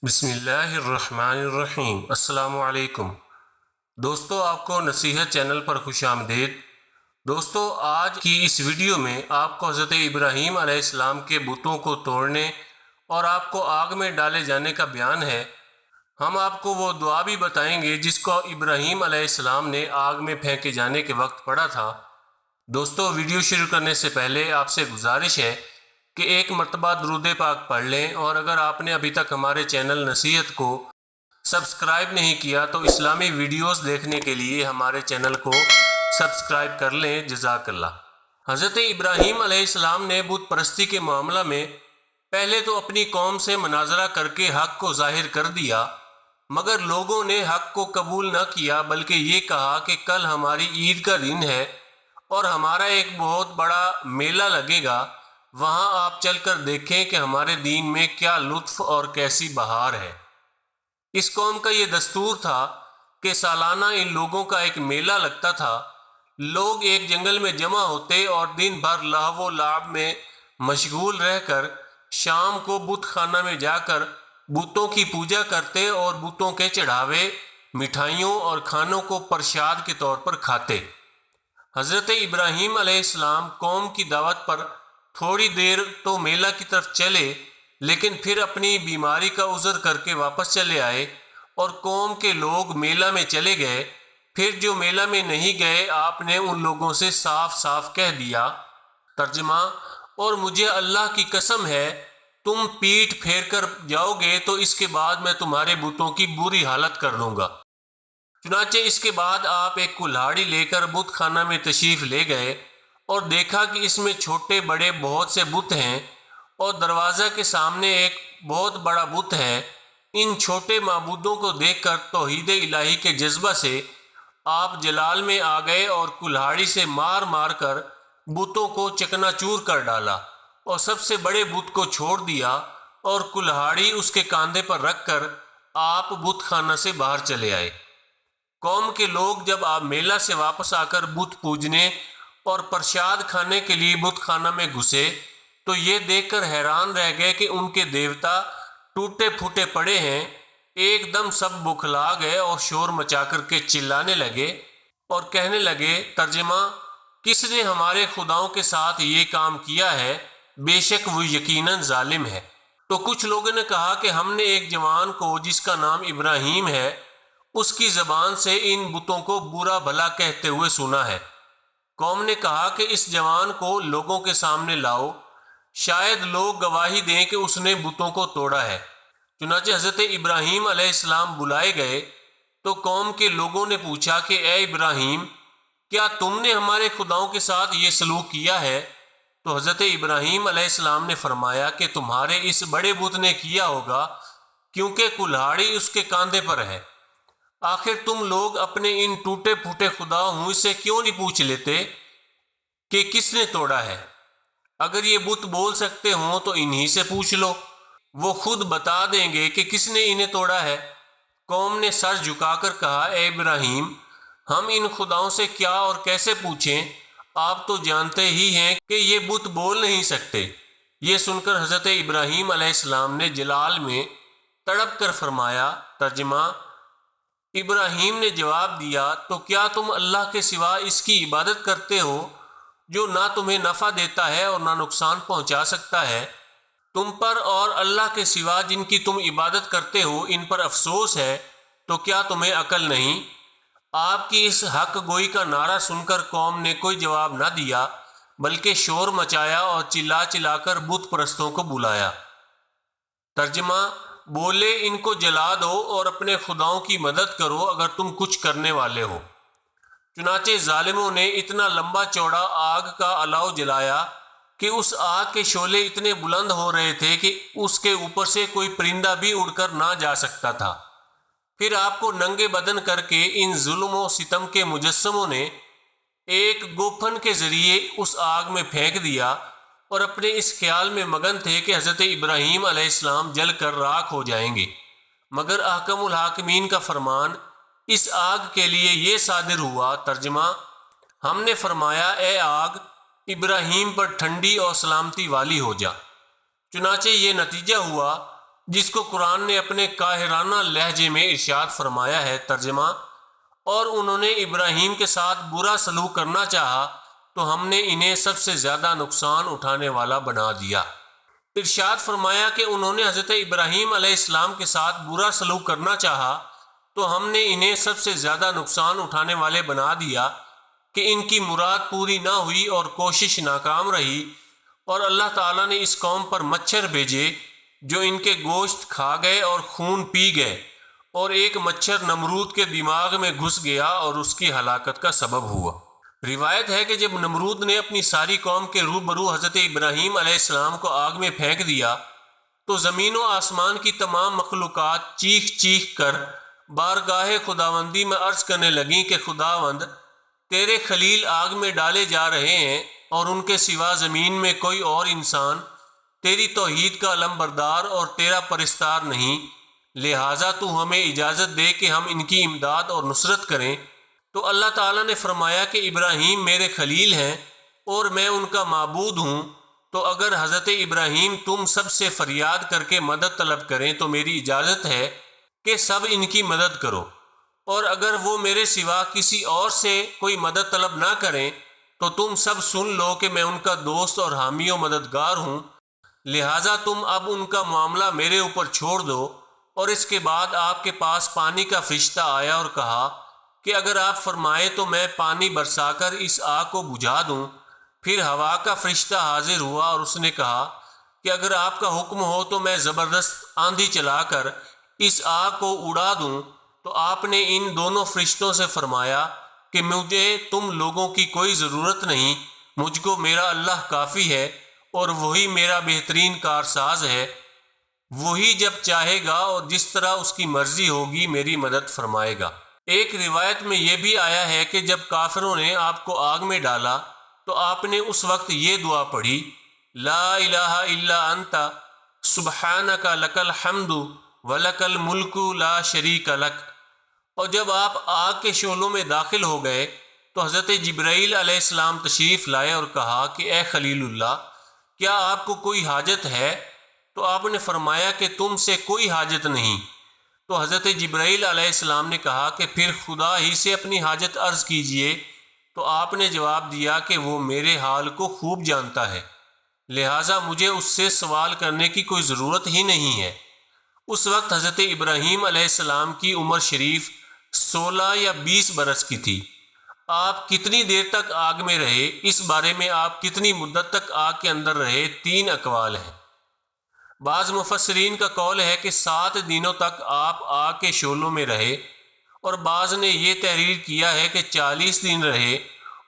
بسم اللہ الرحمن الرحیم۔ السلام علیکم دوستو، آپ کو نصیحت چینل پر خوش آمدید۔ دوستو، آج کی اس ویڈیو میں آپ کو حضرت ابراہیم علیہ السلام کے بتوں کو توڑنے اور آپ کو آگ میں ڈالے جانے کا بیان ہے۔ ہم آپ کو وہ دعا بھی بتائیں گے جس کو ابراہیم علیہ السلام نے آگ میں پھینکے جانے کے وقت پڑھا تھا۔ دوستو، ویڈیو شروع کرنے سے پہلے آپ سے گزارش ہے کہ ایک مرتبہ درود پاک پڑھ لیں، اور اگر آپ نے ابھی تک ہمارے چینل نصیحت کو سبسکرائب نہیں کیا تو اسلامی ویڈیوز دیکھنے کے لیے ہمارے چینل کو سبسکرائب کر لیں۔ جزاک اللہ۔ حضرت ابراہیم علیہ السلام نے بت پرستی کے معاملہ میں پہلے تو اپنی قوم سے مناظرہ کر کے حق کو ظاہر کر دیا، مگر لوگوں نے حق کو قبول نہ کیا، بلکہ یہ کہا کہ کل ہماری عید کا دن ہے اور ہمارا ایک بہت بڑا میلہ لگے گا، وہاں آپ چل کر دیکھیں کہ ہمارے دین میں کیا لطف اور کیسی بہار ہے۔ اس قوم کا یہ دستور تھا کہ سالانہ ان لوگوں کا ایک میلہ لگتا تھا۔ لوگ ایک جنگل میں جمع ہوتے اور دن بھر لہو و لعب میں مشغول رہ کر شام کو بت خانہ میں جا کر بتوں کی پوجا کرتے اور بتوں کے چڑھاوے، مٹھائیوں اور کھانوں کو پرشاد کے طور پر کھاتے۔ حضرت ابراہیم علیہ السلام قوم کی دعوت پر تھوڑی دیر تو میلہ کی طرف چلے، لیکن پھر اپنی بیماری کا عذر کر کے واپس چلے آئے اور قوم کے لوگ میلہ میں چلے گئے۔ پھر جو میلہ میں نہیں گئے، آپ نے ان لوگوں سے صاف صاف کہہ دیا۔ ترجمہ: اور مجھے اللہ کی قسم ہے، تم پیٹھ پھیر کر جاؤ گے تو اس کے بعد میں تمہارے بتوں کی بری حالت کر دوں گا۔ چنانچہ اس کے بعد آپ ایک کلہاڑی لے کر بت خانہ میں تشریف لے گئے اور دیکھا کہ اس میں چھوٹے بڑے بہت سے بت ہیں اور دروازہ کے سامنے ایک بہت بڑا بت ہے۔ ان چھوٹے معبودوں کو دیکھ کر توحید الہی کے جذبہ سے آپ جلال میں آ گئے اور کلہاڑی سے مار مار کر بتوں کو چکنا چور کر ڈالا اور سب سے بڑے بت کو چھوڑ دیا اور کلہاڑی اس کے کاندھے پر رکھ کر آپ بت خانہ سے باہر چلے آئے۔ قوم کے لوگ جب آپ میلہ سے واپس آ کر بت پوجنے اور پرشاد کھانے کے لیے بت خانہ میں گھسے تو یہ دیکھ کر حیران رہ گئے کہ ان کے دیوتا ٹوٹے پھوٹے پڑے ہیں۔ ایک دم سب بکھلا گئے اور شور مچا کر کے چلانے لگے اور کہنے لگے۔ ترجمہ: کس نے ہمارے خداؤں کے ساتھ یہ کام کیا ہے؟ بے شک وہ یقیناً ظالم ہے۔ تو کچھ لوگوں نے کہا کہ ہم نے ایک جوان کو جس کا نام ابراہیم ہے، اس کی زبان سے ان بتوں کو برا بھلا کہتے ہوئے سنا ہے۔ قوم نے کہا کہ اس جوان کو لوگوں کے سامنے لاؤ، شاید لوگ گواہی دیں کہ اس نے بتوں کو توڑا ہے۔ چنانچہ حضرت ابراہیم علیہ السلام بلائے گئے تو قوم کے لوگوں نے پوچھا کہ اے ابراہیم، کیا تم نے ہمارے خداؤں کے ساتھ یہ سلوک کیا ہے؟ تو حضرت ابراہیم علیہ السلام نے فرمایا کہ تمہارے اس بڑے بت نے کیا ہوگا، کیونکہ کلہاڑی اس کے کاندھے پر ہے۔ آخر تم لوگ اپنے ان ٹوٹے پھوٹے خداؤں سے کیوں نہیں پوچھ لیتے کہ کس نے توڑا ہے؟ اگر یہ بت بول سکتے ہوں تو انہی سے پوچھ لو، وہ خود بتا دیں گے کہ کس نے انہیں توڑا ہے۔ قوم نے سر جھکا کر کہا، اے ابراہیم، ہم ان خداؤں سے کیا اور کیسے پوچھیں؟ آپ تو جانتے ہی ہیں کہ یہ بت بول نہیں سکتے۔ یہ سن کر حضرت ابراہیم علیہ السلام نے جلال میں تڑپ کر فرمایا۔ ترجمہ: ابراہیم نے جواب دیا، تو کیا تم اللہ کے سوا اس کی عبادت کرتے ہو جو نہ تمہیں نفع دیتا ہے اور نہ نقصان پہنچا سکتا ہے؟ تم پر اور اللہ کے سوا جن کی تم عبادت کرتے ہو ان پر افسوس ہے، تو کیا تمہیں عقل نہیں؟ آپ کی اس حق گوئی کا نعرہ سن کر قوم نے کوئی جواب نہ دیا، بلکہ شور مچایا اور چلا چلا کر بت پرستوں کو بلایا۔ ترجمہ: بولے ان کو جلا دو اور اپنے خداؤں کی مدد کرو اگر تم کچھ کرنے والے ہو۔ چنانچہ ظالموں نے اتنا لمبا چوڑا آگ کا الاؤ جلایا کہ اس آگ کے شعلے اتنے بلند ہو رہے تھے کہ اس کے اوپر سے کوئی پرندہ بھی اڑ کر نہ جا سکتا تھا۔ پھر آپ کو ننگے بدن کر کے ان ظلم و ستم کے مجسموں نے ایک گوپھن کے ذریعے اس آگ میں پھینک دیا اور اپنے اس خیال میں مگن تھے کہ حضرت ابراہیم علیہ السلام جل کر راکھ ہو جائیں گے، مگر احکم الحاکمین کا فرمان اس آگ کے لیے یہ صادر ہوا۔ ترجمہ: ہم نے فرمایا، اے آگ، ابراہیم پر ٹھنڈی اور سلامتی والی ہو جا۔ چنانچہ یہ نتیجہ ہوا جس کو قرآن نے اپنے قاہرانہ لہجے میں ارشاد فرمایا ہے۔ ترجمہ: اور انہوں نے ابراہیم کے ساتھ برا سلوک کرنا چاہا تو ہم نے انہیں سب سے زیادہ نقصان اٹھانے والا بنا دیا۔ ارشاد فرمایا کہ انہوں نے حضرت ابراہیم علیہ السلام کے ساتھ برا سلوک کرنا چاہا تو ہم نے انہیں سب سے زیادہ نقصان اٹھانے والے بنا دیا کہ ان کی مراد پوری نہ ہوئی اور کوشش ناکام رہی، اور اللہ تعالیٰ نے اس قوم پر مچھر بھیجے جو ان کے گوشت کھا گئے اور خون پی گئے، اور ایک مچھر نمرود کے دماغ میں گھس گیا اور اس کی ہلاکت کا سبب ہوا۔ روایت ہے کہ جب نمرود نے اپنی ساری قوم کے روبرو حضرت ابراہیم علیہ السلام کو آگ میں پھینک دیا تو زمین و آسمان کی تمام مخلوقات چیخ چیخ کر بارگاہ خداوندی میں عرض کرنے لگیں کہ خداوند، تیرے خلیل آگ میں ڈالے جا رہے ہیں اور ان کے سوا زمین میں کوئی اور انسان تیری توحید کا علمبردار اور تیرا پرستار نہیں، لہٰذا تو ہمیں اجازت دے کہ ہم ان کی امداد اور نصرت کریں۔ تو اللہ تعالیٰ نے فرمایا کہ ابراہیم میرے خلیل ہیں اور میں ان کا معبود ہوں، تو اگر حضرت ابراہیم تم سب سے فریاد کر کے مدد طلب کریں تو میری اجازت ہے کہ سب ان کی مدد کرو، اور اگر وہ میرے سوا کسی اور سے کوئی مدد طلب نہ کریں تو تم سب سن لو کہ میں ان کا دوست اور حامی و مددگار ہوں، لہٰذا تم اب ان کا معاملہ میرے اوپر چھوڑ دو۔ اور اس کے بعد آپ کے پاس پانی کا فرشتہ آیا اور کہا کہ اگر آپ فرمائیں تو میں پانی برسا کر اس آگ کو بجھا دوں۔ پھر ہوا کا فرشتہ حاضر ہوا اور اس نے کہا کہ اگر آپ کا حکم ہو تو میں زبردست آندھی چلا کر اس آگ کو اڑا دوں۔ تو آپ نے ان دونوں فرشتوں سے فرمایا کہ مجھے تم لوگوں کی کوئی ضرورت نہیں، مجھ کو میرا اللہ کافی ہے، اور وہی میرا بہترین کارساز ہے، وہی جب چاہے گا اور جس طرح اس کی مرضی ہوگی میری مدد فرمائے گا۔ ایک روایت میں یہ بھی آیا ہے کہ جب کافروں نے آپ کو آگ میں ڈالا تو آپ نے اس وقت یہ دعا پڑھی: لا الہ الا انت سبحانک لک الحمد ولک الملک لا شریک لک۔ اور جب آپ آگ کے شعلوں میں داخل ہو گئے تو حضرت جبرائیل علیہ السلام تشریف لائے اور کہا کہ اے خلیل اللہ، کیا آپ کو کوئی حاجت ہے؟ تو آپ نے فرمایا کہ تم سے کوئی حاجت نہیں۔ تو حضرت جبرائیل علیہ السلام نے کہا کہ پھر خدا ہی سے اپنی حاجت عرض کیجئے۔ تو آپ نے جواب دیا کہ وہ میرے حال کو خوب جانتا ہے، لہٰذا مجھے اس سے سوال کرنے کی کوئی ضرورت ہی نہیں ہے۔ اس وقت حضرت ابراہیم علیہ السلام کی عمر شریف 16 یا 20 برس کی تھی۔ آپ کتنی دیر تک آگ میں رہے، اس بارے میں آپ کتنی مدت تک آگ کے اندر رہے، 3 اقوال ہیں۔ بعض مفسرین کا قول ہے کہ 7 دنوں تک آپ آگ کے شعلوں میں رہے، اور بعض نے یہ تحریر کیا ہے کہ 40 دن رہے،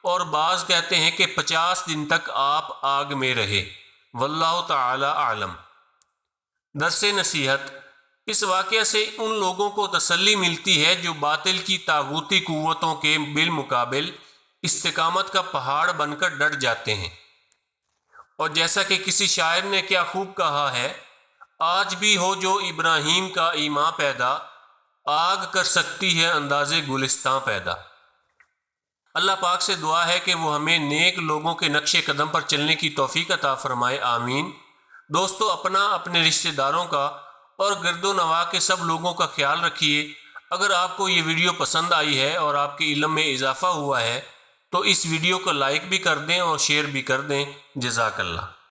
اور بعض کہتے ہیں کہ 50 دن تک آپ آگ میں رہے۔ واللہ تعالی اعلم۔ درس نصیحت: اس واقعہ سے ان لوگوں کو تسلی ملتی ہے جو باطل کی طاغوتی قوتوں کے بالمقابل استقامت کا پہاڑ بن کر ڈٹ جاتے ہیں، اور جیسا کہ کسی شاعر نے کیا خوب کہا ہے: آج بھی ہو جو ابراہیم کا ایمان پیدا، آگ کر سکتی ہے انداز گلستاں پیدا۔ اللہ پاک سے دعا ہے کہ وہ ہمیں نیک لوگوں کے نقش قدم پر چلنے کی توفیق عطا فرمائے، آمین۔ دوستو، اپنے رشتہ داروں کا اور گرد و نواح کے سب لوگوں کا خیال رکھیے۔ اگر آپ کو یہ ویڈیو پسند آئی ہے اور آپ کے علم میں اضافہ ہوا ہے تو اس ویڈیو کو لائک بھی کر دیں اور شیئر بھی کر دیں۔ جزاک اللہ۔